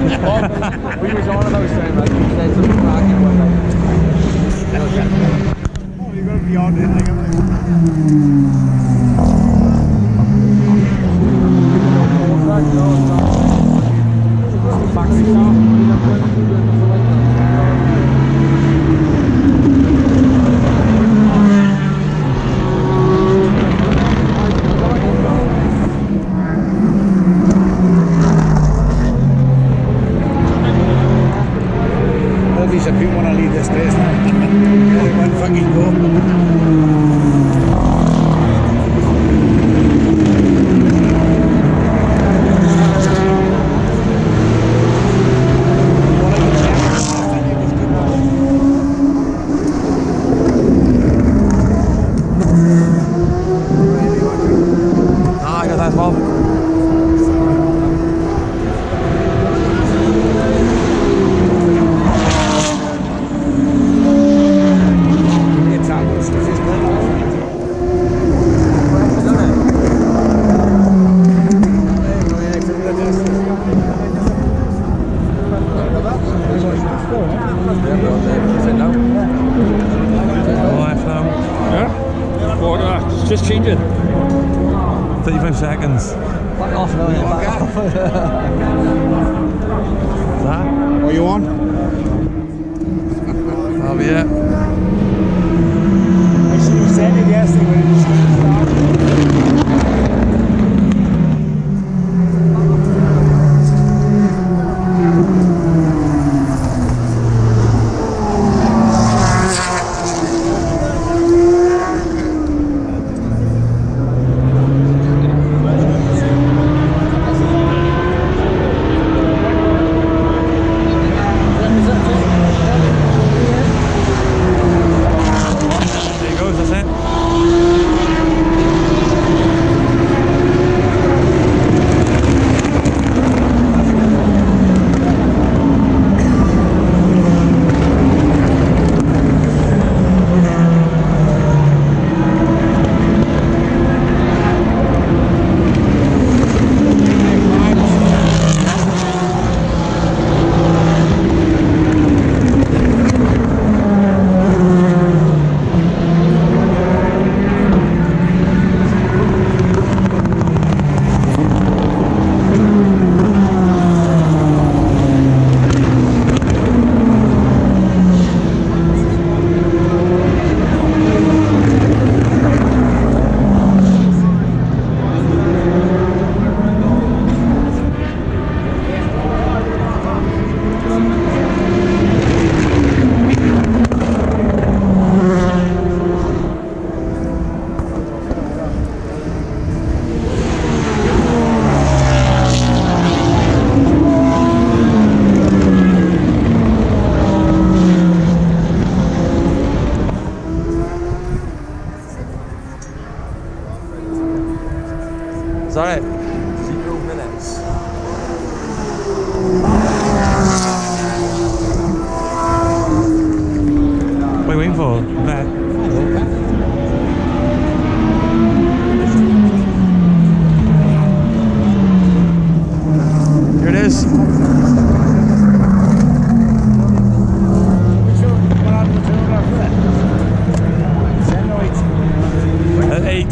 We was on about saying like he said something cracking one night. Oh, you're gonna be on it, like I'm obviously people want to leave this place now. One fucking go. Ah, I got that Bob. 35 seconds. Back off now, back off. That? What you want? That'll be it. I should have said it yesterday when it was started. It's alright. 0 minutes. What are you waiting for? Back. Here it is. At 8.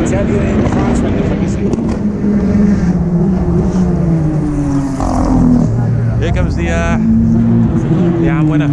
Tell you in France when the fuck is it? Here comes the AM winner.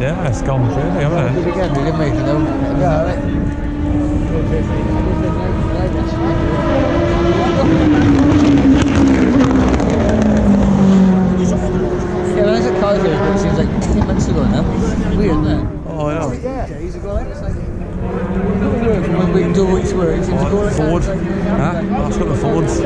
Yeah, it's gone through, haven't it? Again, we didn't make it out. Yeah, right. Yeah, when I was at college, it seems like 10 months ago now. Weird, isn't it? Oh, yeah. Days ago, like, it's like... When we do weeks where it seems to go like Ford. that. Huh? That's got the Fords.